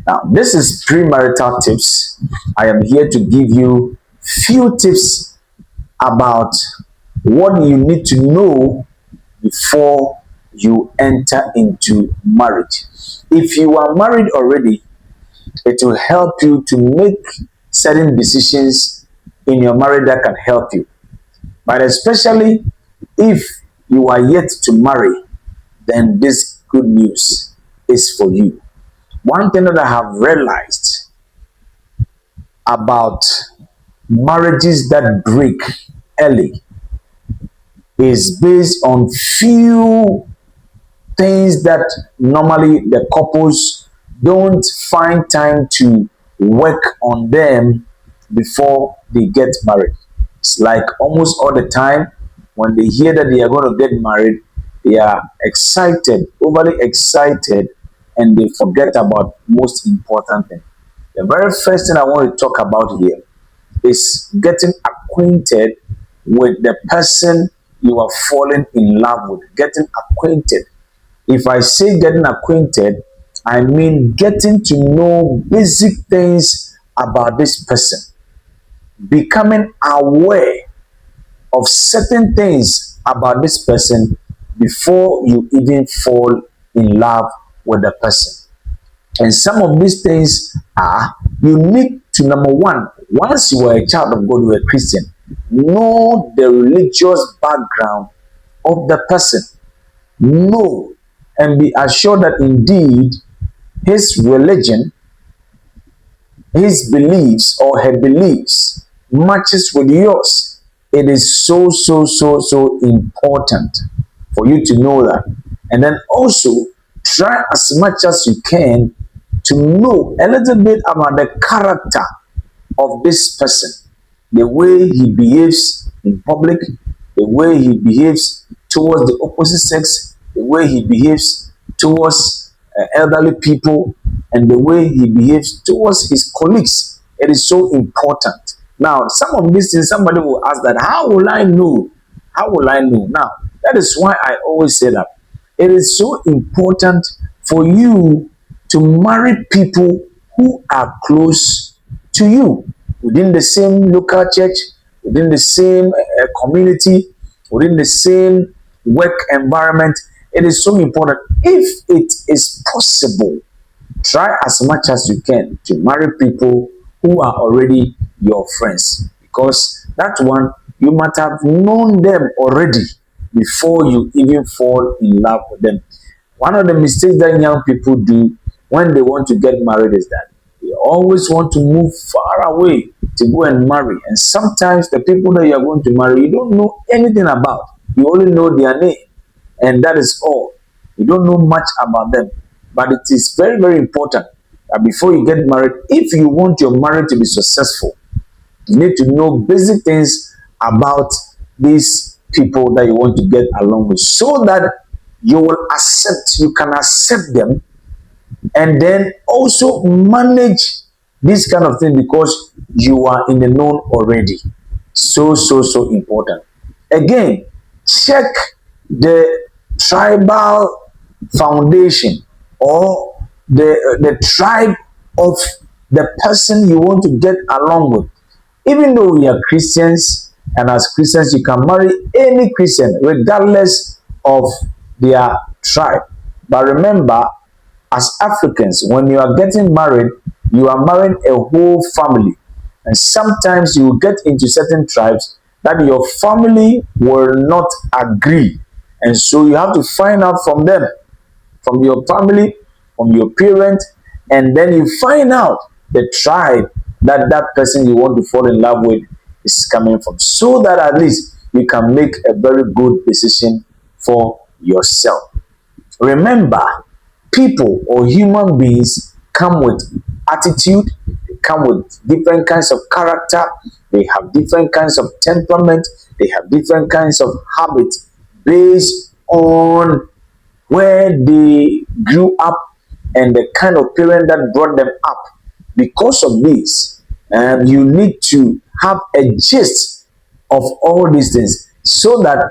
Now, this is premarital tips. I am here to give you few tips about what you need to know before you enter into marriage. If you are married already, it will help you to make certain decisions in your marriage that can help you. But especially if you are yet to marry, then this good news is for you. One thing that I have realized about marriages that break early is based on few things that normally the couples don't find time to work on them before they get married. It's like almost all the time when they hear that they are going to get married, they are excited, overly excited, and they forget about most important thing. The very first thing I want to talk about here is getting acquainted with the person you are falling in love with. Getting acquainted. If I say getting acquainted, I mean getting to know basic things about this person, becoming aware of certain things about this person before you even fall in love with the person. And some of these things are unique to number one. Once you are a child of God, you are a Christian, know the religious background of the person. Know and be assured that indeed his religion, his beliefs or her beliefs matches with yours. It is so important for you to know that. And then also try as much as you can to know a little bit about the character of this person, the way he behaves in public, the way he behaves towards the opposite sex, the way he behaves towards elderly people, and the way he behaves towards his colleagues. It is so important. Now, some of these things, somebody will ask that, how will I know? How will I know? Now, that is why I always say that it is so important for you to marry people who are close to you, within the same local church, within the same community, within the same work environment. It is so important. If it is possible, try as much as you can to marry people who are already your friends, because that one you might have known them already before you even fall in love with them. One of the mistakes that young people do when they want to get married is that they always want to move far away to go and marry. And sometimes the people that you are going to marry, you don't know anything about. You only know their name, and that is all. You don't know much about them. But it is very important that before you get married, if you want your marriage to be successful, you need to know basic things about these people that you want to get along with, so that you can accept them, and then also manage this kind of thing because you are in the known already. So important. Again, check the tribal foundation or the tribe of the person you want to get along with. Even though we are Christians, and as Christians you can marry any Christian regardless of their tribe. But remember, as Africans, when you are getting married, you are marrying a whole family. And sometimes you will get into certain tribes that your family will not agree. And so you have to find out from them, from your family, from your parents, and then you find out the tribe that that person you want to fall in love with is coming from, so that at least you can make a very good decision for yourself. Remember, people or human beings come with attitude, they come with different kinds of character, they have different kinds of temperament, they have different kinds of habits based on where they grew up and the kind of parent that brought them up. Because of this, you need to have a gist of all these things so that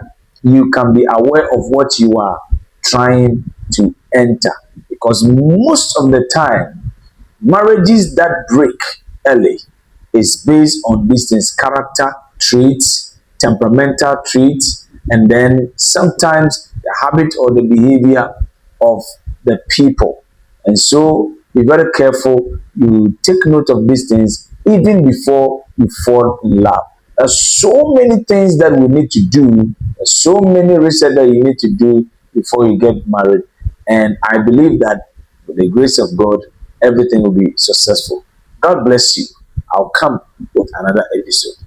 you can be aware of what you are trying to enter. Because most of the time, Marriages that break early is based on these things: character traits, temperamental traits, and then sometimes the habit or the behavior of the people. And so be very careful. You take note of these things even before you fall in love. There's so many things that we need to do. There's so many research that you need to do before you get married. And I believe that with the grace of God, everything will be successful. God bless you. I'll come with another episode.